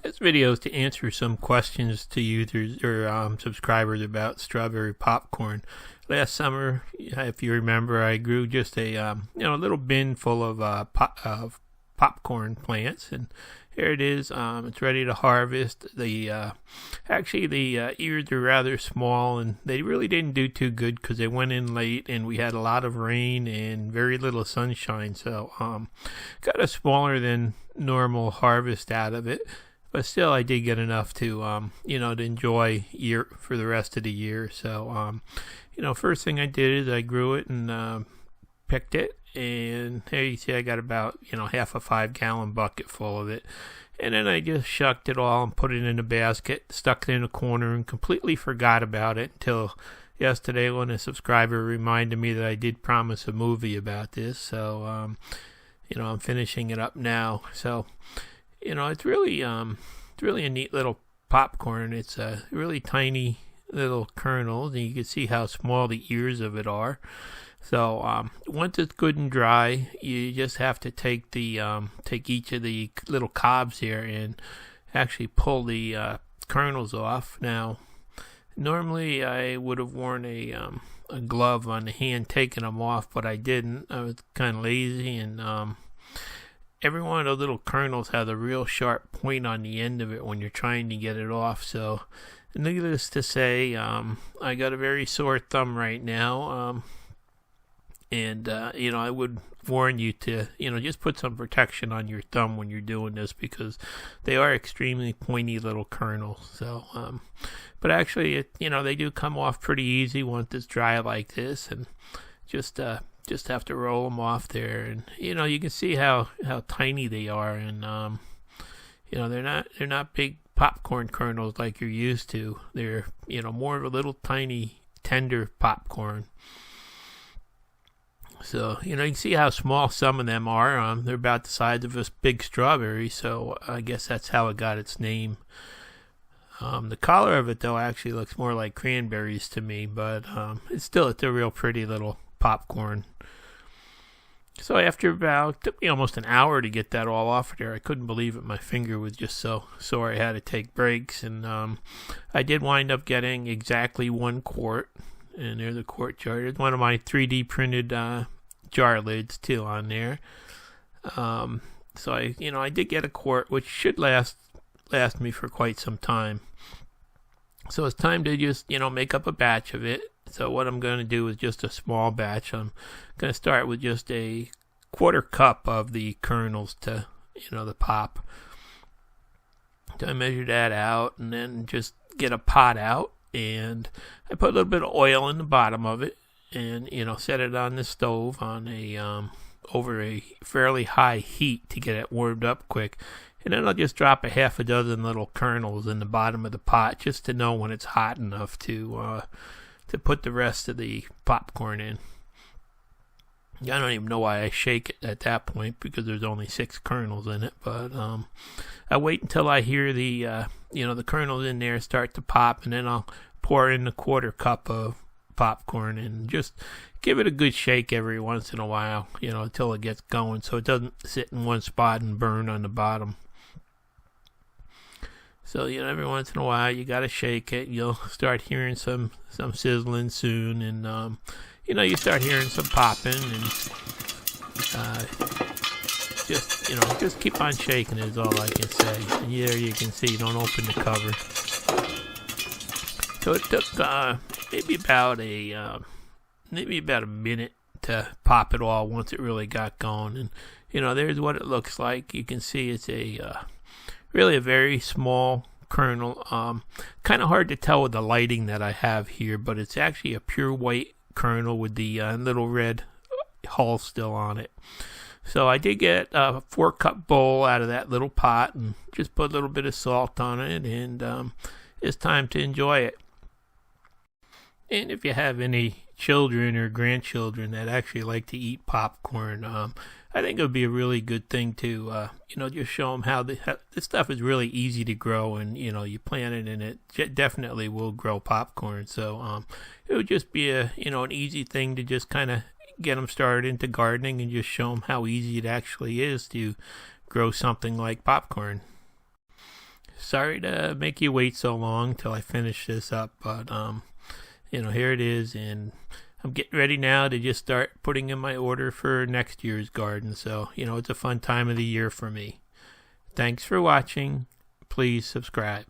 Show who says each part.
Speaker 1: This video is to answer some questions to users or subscribers about strawberry popcorn. Last summer, if you remember, I grew just a little bin full of popcorn plants, and here it is. It's ready to harvest. The ears are rather small, and they really didn't do too good because they went in late, and we had a lot of rain and very little sunshine. So got a smaller than normal harvest out of it. But still, I did get enough to enjoy for the rest of the year. So, first thing I did is I grew it and picked it. And here you see I got about, half a 5-gallon bucket full of it. And then I just shucked it all and put it in a basket, stuck it in a corner, and completely forgot about it until yesterday when a subscriber reminded me that I did promise a movie about this. So, I'm finishing it up now. So, it's really a neat little popcorn. It's a really tiny little kernels, and you can see how small the ears of it are. So once it's good and dry, you just have to take each of the little cobs here and actually pull the kernels off. Now, normally I would have worn a glove on the hand taking them off, but I didn't. I was kind of lazy, and every one of the little kernels has a real sharp point on the end of it when you're trying to get it off. So, needless to say, I got a very sore thumb right now. I would warn you to, just put some protection on your thumb when you're doing this because they are extremely pointy little kernels. So, but actually, they do come off pretty easy once it's dry like this, and just have to roll them off there, and you can see how tiny they are, and they're not big popcorn kernels like you're used to. They're more of a little tiny tender popcorn. So you can see how small some of them are. They're about the size of a big strawberry, so I guess that's how it got its name. The color of it though actually looks more like cranberries to me, but it's a real pretty little popcorn. So after took me almost an hour to get that all off there. I couldn't believe it. My finger was just so sore I had to take breaks, and I did wind up getting exactly 1 quart, and there's a quart jar. There's one of my 3D printed jar lids too on there. So I did get a quart, which should last me for quite some time. So it's time to just make up a batch of it. So what I'm going to do is just a small batch. I'm going to start with just a 1/4 cup of the kernels to, the pop. So I measure that out and then just get a pot out, and I put a little bit of oil in the bottom of it, and set it on the stove on over a fairly high heat to get it warmed up quick. And then I'll just drop a half a dozen little kernels in the bottom of the pot just to know when it's hot enough to put the rest of the popcorn in. I don't even know why I shake it at that point because there's only 6 kernels in it. But I wait until I hear the kernels in there start to pop, and then I'll pour in the 1/4 cup of popcorn and just give it a good shake every once in a while, until it gets going, so it doesn't sit in one spot and burn on the bottom. So, every once in a while you got to shake it. You'll start hearing some sizzling soon, and you start hearing some popping, and just keep on shaking is all I can say. And there you can see, don't open the cover. So it took maybe about a minute to pop it all once it really got going, and there's what it looks like. You can see it's really a very small kernel. Kind of hard to tell with the lighting that I have here, but it's actually a pure white kernel with the little red hull still on it. So I did get a 4-cup bowl out of that little pot and just put a little bit of salt on it, and it's time to enjoy it. And if you have any children or grandchildren that actually like to eat popcorn, I think it would be a really good thing to, just show them how this stuff is really easy to grow, and, you plant it and it definitely will grow popcorn. So it would just be an easy thing to just kind of get them started into gardening and just show them how easy it actually is to grow something like popcorn. sorry to make you wait so long till I finish this up, but here it is, and I'm getting ready now to just start putting in my order for next year's garden. So, it's a fun time of the year for me. Thanks for watching. Please subscribe.